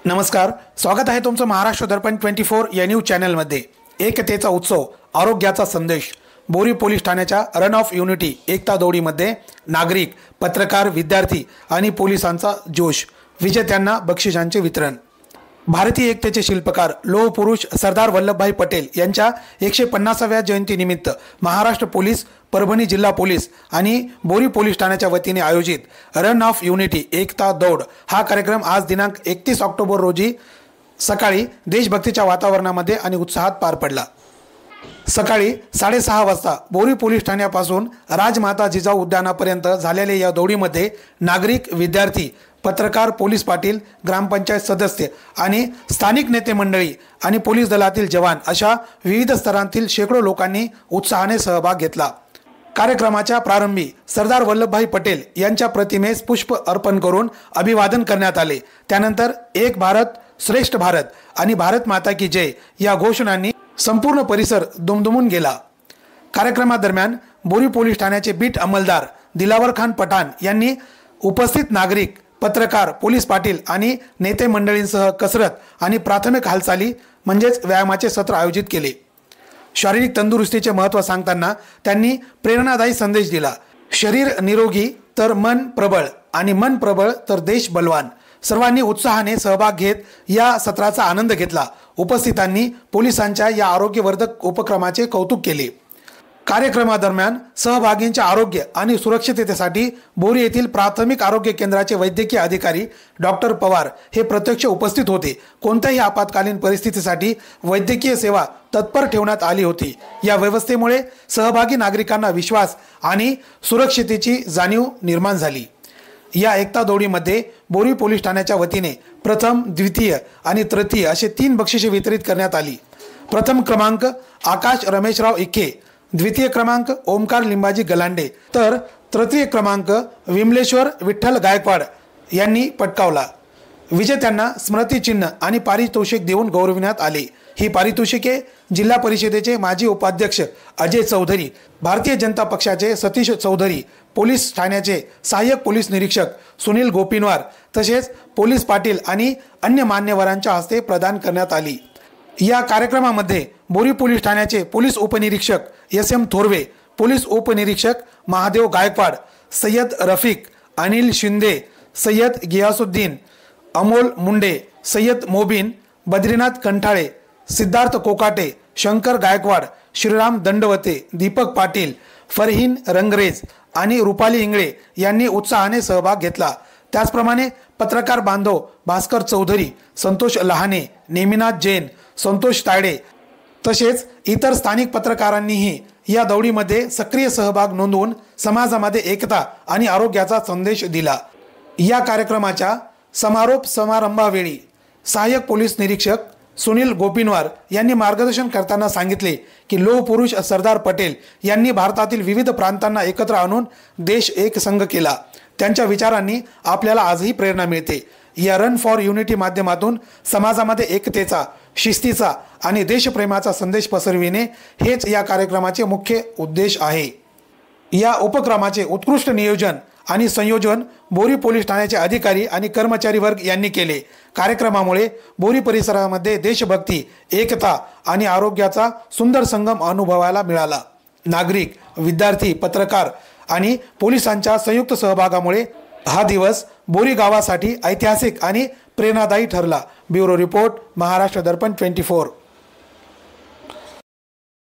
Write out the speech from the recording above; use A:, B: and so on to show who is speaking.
A: नमस्कार, स्वागत आहे तुमचं महाराष्ट्र दर्पण 24 या न्यूज चॅनलमध्ये। एकतेचा उत्सव, आरोग्याचा संदेश। बोरी पोलीस ठाण्याच्या रन ऑफ युनिटी एकता दौडीमध्ये नागरिक, पत्रकार, विद्यार्थी आणि पोलिसांचा जोश। विजेत्यांना बक्षिसांचे वितरण। भारतीय एकतेचे शिल्पकार लोह पुरुष सरदार वल्लभभाई पटेल यांच्या 150व्या जयंतीनिमित्त महाराष्ट्र पोलीस, परभणी जिल्हा पोलीस आणि बोरी पोलीस ठाण्याच्या वतीने आयोजित रन ऑफ युनिटी एकता दौड हा कार्यक्रम आज दिनांक 31 ऑक्टोबर रोजी सकाळी देशभक्तीच्या वातावरणामध्ये आणि उत्साहात पार पडला। सकाळी 6:30 वाजता बोरी पोलीस ठाण्यापासून राजमाता जिजाऊ उद्यानापर्यंत झालेल्या या दौडीमध्ये नागरिक, विद्यार्थी, पत्रकार, पोलीस पाटील, ग्रामपंचायत सदस्य आणि स्थानिक नेते मंडळी आणि पोलीस दलातील जवान अशा विविध स्तरांतील शेकडो लोकांनी उत्साहाने सहभाग घेतला। कार्यक्रमाच्या प्रारंभी सरदार वल्लभभाई पटेल यांच्या प्रतिमेस पुष्प अर्पण करून अभिवादन करण्यात आले। त्यानंतर एक भारत श्रेष्ठ भारत आणि भारत माता की जय या घोषणांनी संपूर्ण परिसर दुमदुमून गेला। कार्यक्रमादरम्यान बोरी पोलीस ठाण्याचे बीट अंमलदार दिलावर खान पठाण यांनी उपस्थित नागरिक, पत्रकार, पोलीस पाटील आणि नेते मंडळींसह कसरत आणि प्राथमिक हालचाली म्हणजेच व्यायामाचे सत्र आयोजित केले। शारीरिक तंदुरुस्तीचे महत्त्व सांगताना त्यांनी प्रेरणादायी संदेश दिला। शरीर निरोगी तर मन प्रबळ आणि मन प्रबळ तर देश बलवान। सर्वांनी उत्साहाने सहभाग घेत या सत्राचा आनंद घेतला। उपस्थितांनी पोलिसांच्या या आरोग्यवर्धक उपक्रमाचे कौतुक केले। कार्यक्रमादरम्यान सहभागींच्या आरोग्य आणि सुरक्षिततेसाठी बोरी येथील प्राथमिक आरोग्य केंद्राचे वैद्यकीय अधिकारी डॉक्टर पवार हे प्रत्यक्ष उपस्थित होते। कोणत्याही आपत्कालीन परिस्थितीसाठी वैद्यकीय सेवा तत्पर ठेवण्यात आली होती। या व्यवस्थेमुळे सहभागी नागरिकांना विश्वास आणि सुरक्षिततेची जाणीव निर्माण झाली। या एकता दौडीमध्ये बोरी पोलीस ठाण्याच्या वतीने प्रथम, द्वितीय आणि तृतीय असे 3 बक्षिसे वितरित करण्यात आली। प्रथम क्रमांक आकाश रमेशराव इखे, द्वितीय क्रमांक ओमकार लिंबाजी गलांडे तर तृतीय क्रमांक विमलेश्वर विठ्ठल गायकवाड यांनी पटकावला। विजेत्यांना स्मृतिचिन्ह आणि पारितोषिक देऊन गौरविण्यात आले। ही पारितोषिके जिल्हा परिषदेचे माजी उपाध्यक्ष अजय चौधरी, भारतीय जनता पक्षाचे सतीश चौधरी, पोलीस ठाण्याचे सहाय्यक पोलीस निरीक्षक सुनील गोपिनवार तसेच पोलीस पाटील आणि अन्य मान्यवरांच्या हस्ते प्रदान करण्यात आली। या कार्यक्रमामध्ये बोरी पोलीस ठाण्याचे पोलीस उपनिरीक्षक SM थोरवे, पोलीस उपनिरीक्षक महादेव गायकवाड, सय्यद रफिक, अनिल शिंदे, सय्यद गियासुद्दीन, अमोल मुंडे, सय्यद मोबिन, बद्रीनाथ कंठाळे, सिद्धार्थ कोकाटे, शंकर गायकवाड, श्रीराम दंडवते, दीपक पाटील, फरहीन रंगरेज आणि रुपाली इंगळे यांनी उत्साहाने सहभाग घेतला। त्याचप्रमाणे पत्रकार बांधव भास्कर चौधरी, संतोष लहाने, नेमिनाथ जैन, संतोष तायडे तसेच इतर स्थानिक पत्रकारांनीही या दौडीमध्ये सक्रिय सहभाग नोंदवून समाजामध्ये एकता आणि आरोग्याचा संदेश दिला। या कार्यक्रमाच्या समारोप समारंभावेळी सहाय्यक पोलीस निरीक्षक सुनील गोपिनवार यांनी मार्गदर्शन करताना सांगितले की लोह पुरुष सरदार पटेल यांनी भारतातील विविध प्रांतांना एकत्र आणून देश एक संघ केला। त्यांच्या विचारांनी आपल्याला आजही प्रेरणा मिळते। या रन फॉर युनिटी माध्यमातून समाजामध्ये एकतेचा, शिस्तीचा आणि देशप्रेमाचा संदेश पसरविणे हेच या कार्यक्रमाचे मुख्य उद्देश आहे। या उपक्रमाचे उत्कृष्ट नियोजन आणि संयोजन बोरी पोलीस ठाण्याचे अधिकारी आणि कर्मचारी वर्ग यांनी केले। कार्यक्रमामुळे बोरी परिसरामध्ये देशभक्ती, एकता आणि आरोग्याचा सुंदर संगम अनुभवायला मिळाला। नागरिक, विद्यार्थी, पत्रकार आणि पोलिसांच्या संयुक्त सहभागामुळे हा दिवस बोरी गावासाठी ऐतिहासिक आणि प्रेरणादायी ठरला। ब्युरो रिपोर्ट, महाराष्ट्र दर्पण 24।